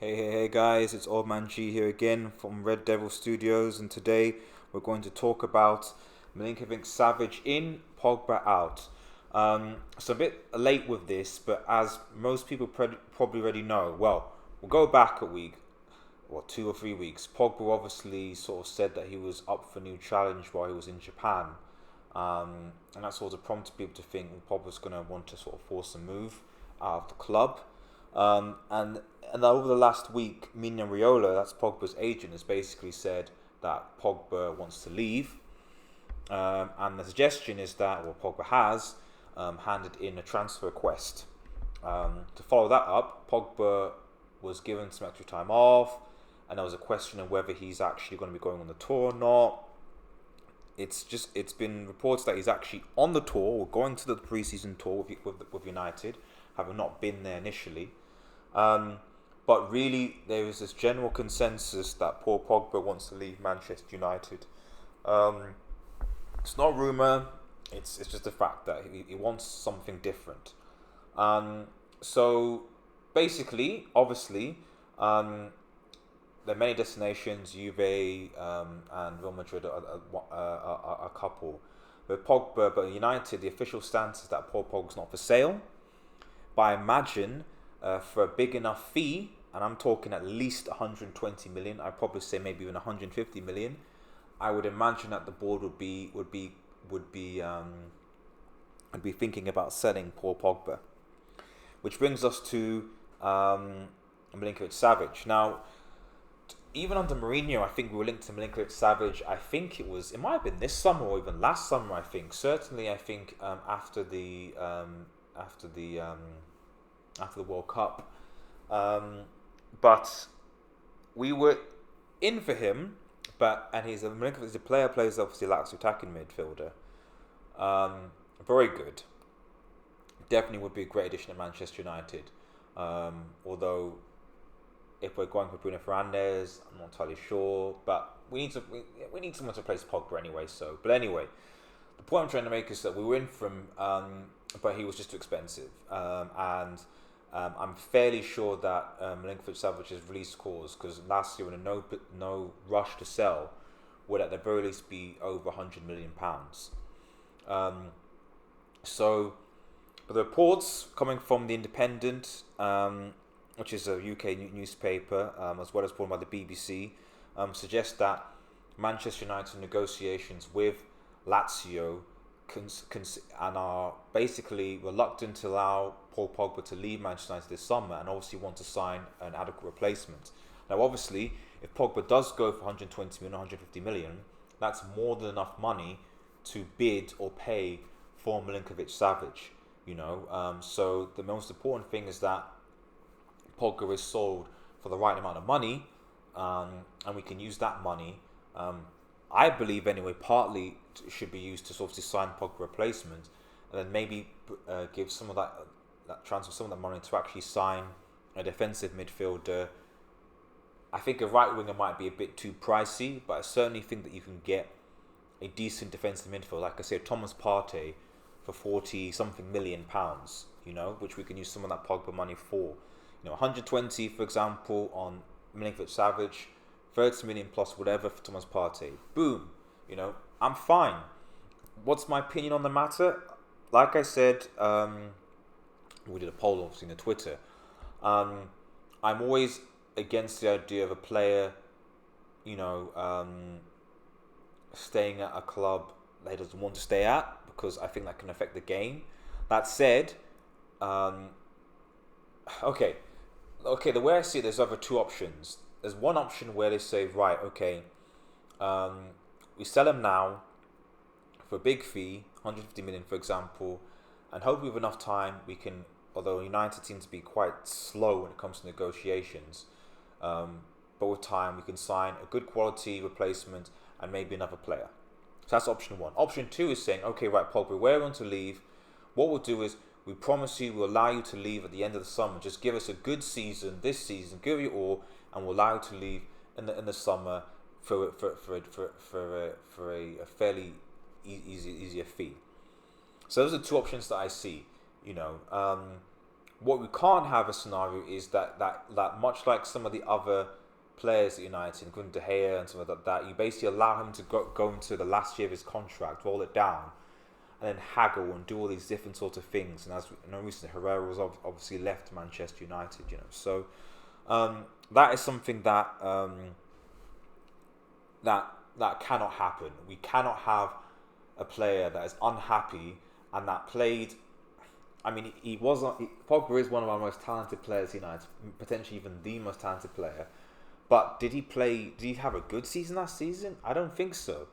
Hey guys, it's Old Man G here again from Red Devil Studios, and today we're going to talk about Milinkovic-Savic in, Pogba out. So a bit late with this, but as most people probably already know, well, we'll go back a week, or 2 or 3 weeks. Pogba obviously sort of said that he was up for a new challenge while he was in Japan, and that sort of prompted people to think Pogba's going to want to sort of force a move out of the club. And over the last week, Mina Riola, that's Pogba's agent, has basically said that Pogba wants to leave. And the suggestion is that, well, Pogba has handed in a transfer request. To follow that up, Pogba was given some extra time off, and there was a question of whether he's actually going to be going on the tour or not. It's been reported that he's actually on the tour or going to the pre-season tour with United, having not been there initially. But really, there is this general consensus that Paul Pogba wants to leave Manchester United. It's not rumour, it's just the fact that he wants something different. So basically, obviously, there are many destinations. Juve and Real Madrid are a couple. But United, the official stance is that Paul Pogba's not for sale. But I imagine for a big enough fee, and I'm talking at least 120 million, I'd probably say maybe even 150 million. I would imagine that the board would be thinking about selling Paul Pogba, which brings us to Milinkovic-Savic. Now, even under Mourinho, I think we were linked to Milinkovic-Savic. I think it might have been this summer or even last summer. I think certainly. I think after the World Cup, but we were in for him. And Milinkovic is a player. Plays obviously lacks attacking midfielder. Very good. Definitely would be a great addition at Manchester United. Although, if we're going for Bruno Fernandes, I'm not entirely sure. But we need someone to replace Pogba anyway. But anyway, the point I'm trying to make is that we were in from, but he was just too expensive. And I'm fairly sure that Milinkovic-Savic has released clause because last year, in a no rush to sell, would at the very least be over £100 million. So the reports coming from the Independent, which is a UK newspaper, as well as reported by the BBC, suggest that Manchester United negotiations with Lazio and are basically reluctant to allow Paul Pogba to leave Manchester United this summer, and obviously want to sign an adequate replacement. Now, obviously, if Pogba does go for 120 million, 150 million, that's more than enough money to bid or pay for Milinkovic-Savic. So the most important thing is that Pogba is sold for the right amount of money, and we can use that money. I believe anyway, partly should be used to sort of sign Pogba replacement, and then maybe give some of that transfer some of that money to actually sign a defensive midfielder. I think a right winger might be a bit too pricey, but I certainly think that you can get a decent defensive midfielder, like I said, Thomas Partey, for 40 something million pounds. Which we can use some of that Pogba money for. 120, for example, on Milinkovic-Savic, 30 million plus whatever for Thomas Partey. Boom. I'm fine. What's my opinion on the matter? Like I said, we did a poll obviously in the Twitter. I'm always against the idea of a player, staying at a club that he doesn't want to stay at, because I think that can affect the game. That said, okay, the way I see it, there's other two options. There's one option where they say, right, okay, we sell him now for a big fee, 150 million, for example, and hopefully with enough time we can. Although United seems to be quite slow when it comes to negotiations, but with time we can sign a good quality replacement and maybe another player. So that's option one. Option two is saying, okay, right, Pogba, we're going to leave. What we'll do is we promise you we'll allow you to leave at the end of the summer. Just give us a good season this season, give you all, and we'll allow you to leave in the summer for a fairly easier fee. So those are two options that I see. What we can't have a scenario is that much like some of the other players at United, including De Gea and something like that, you basically allow him to go into the last year of his contract, roll it down, and then haggle and do all these different sorts of things. And as we know, recently Herrera was obviously left Manchester United, so that is something that that cannot happen. We cannot have a player that is unhappy and that played. I mean, Pogba is one of our most talented players at United, potentially even the most talented player. But did he have a good season last season? I don't think so.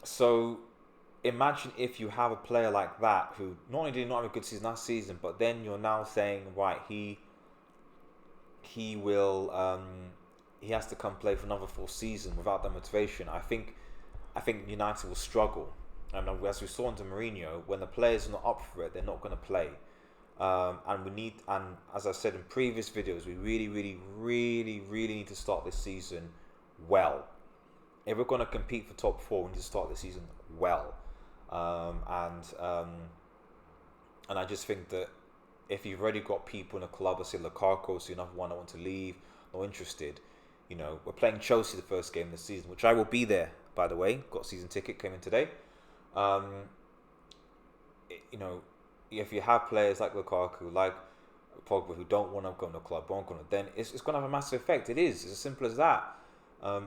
So imagine if you have a player like that who not only did not have a good season last season, but then you're now saying, right, he will he has to come play for another full season without that motivation. I think United will struggle. And as we saw under Mourinho, when the players are not up for it, they're not going to play. And as I said in previous videos, we really, really, really, really need to start this season well. If we're going to compete for top 4, we need to start the season well. And I just think that if you've already got people in the club, let's say Lukaku, so another one I want to leave, not interested. We're playing Chelsea the first game of the season, which I will be there, by the way. Got a season ticket, came in today. If you have players like Lukaku, like Pogba, who don't want to go to the club, then it's going to have a massive effect. It is. It's as simple as that.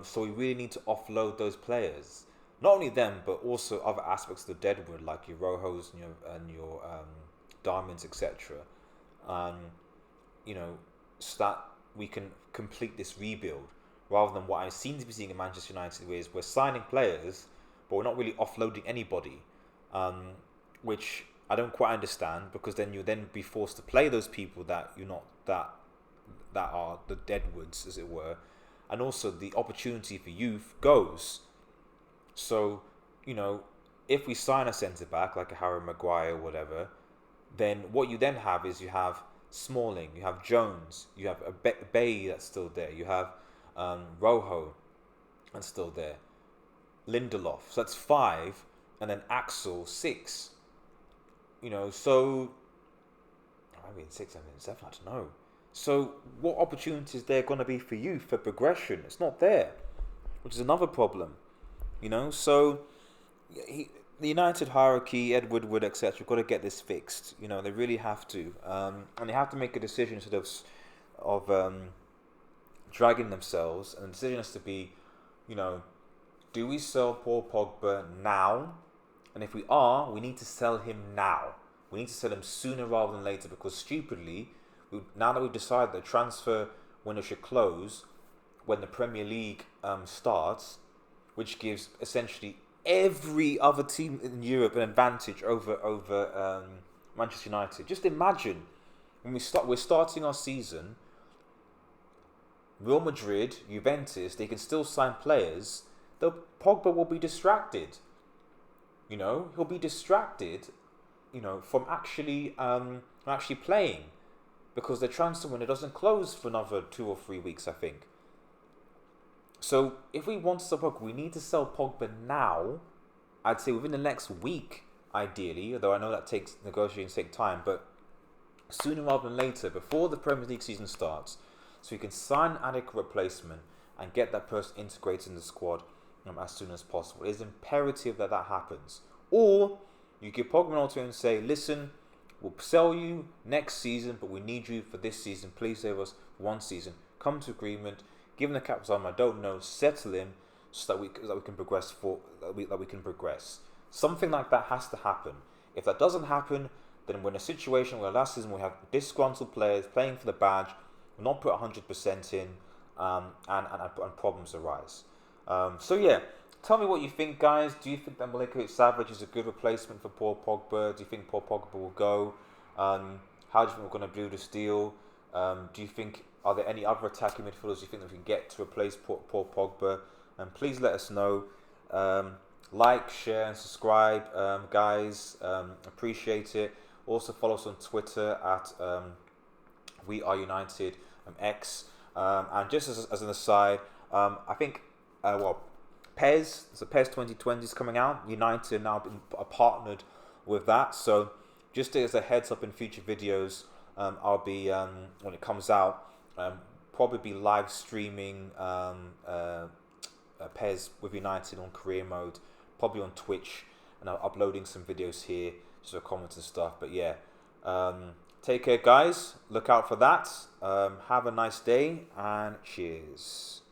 So we really need to offload those players. Not only them, but also other aspects of the deadwood, like your Rojos and your Diamonds, etc. So that we can complete this rebuild, rather than what I seem to be seeing in Manchester United, is we're signing players, but we're not really offloading anybody, which I don't quite understand, because then you'll then be forced to play those people that you're not that are the deadwoods, as it were, and also the opportunity for youth goes. So, if we sign a centre back like a Harry Maguire or whatever, then what you then have is you have Smalling, you have Jones, you have a Bay that's still there, you have Rojo that's still there, Lindelof, so that's 5, and then Axel 6. So maybe 6, maybe 7, I don't know. So what opportunity is there going to be for you for progression? It's not there, which is another problem. So the United hierarchy, Ed Woodward, etc., got to get this fixed. They really have to, and they have to make a decision instead of dragging themselves. And the decision has to be, do we sell Paul Pogba now? And if we are, we need to sell him now. We need to sell him sooner rather than later, because stupidly, now that we've decided that transfer window should close when the Premier League starts, which gives essentially every other team in Europe an advantage over Manchester United. Just imagine when we're starting our season, Real Madrid, Juventus, they can still sign players. Though Pogba will be distracted. He'll be distracted, from actually playing, because the transfer window doesn't close for another 2 or 3 weeks, I think. So if we want to sell Pogba, we need to sell Pogba now. I'd say within the next week, ideally, although I know that negotiations take time, but sooner rather than later, before the Premier League season starts, so we can sign an adequate replacement and get that person integrated in the squad as soon as possible. It is imperative that happens. Or you give Pogba an ultimatum and say, listen, we'll sell you next season, but we need you for this season. Please save us one season. Come to agreement. Give him the cap time. I don't know. Settle him so that we can progress. That we can progress. Something like that has to happen. If that doesn't happen, then we're in a situation where last season we have disgruntled players playing for the badge, not put 100% in, and problems arise. So yeah, tell me what you think, guys. Do you think that Milinkovic-Savic is a good replacement for Paul Pogba? Do you think Paul Pogba will go? How do you think we're going to do this deal? Do you think, are there any other attacking midfielders you think that we can get to replace Paul Pogba? And please let us know. Like, share, and subscribe, guys. Appreciate it. Also follow us on Twitter at We Are United X. And just as an aside, I think PES, so PES 2020 is coming out. United now been partnered with that, so just as a heads up in future videos, I'll be when it comes out, probably be live streaming Pez with United on career mode, probably on Twitch, and I'm uploading some videos here, just for comments and stuff. But yeah, take care, guys. Look out for that. Have a nice day, and cheers.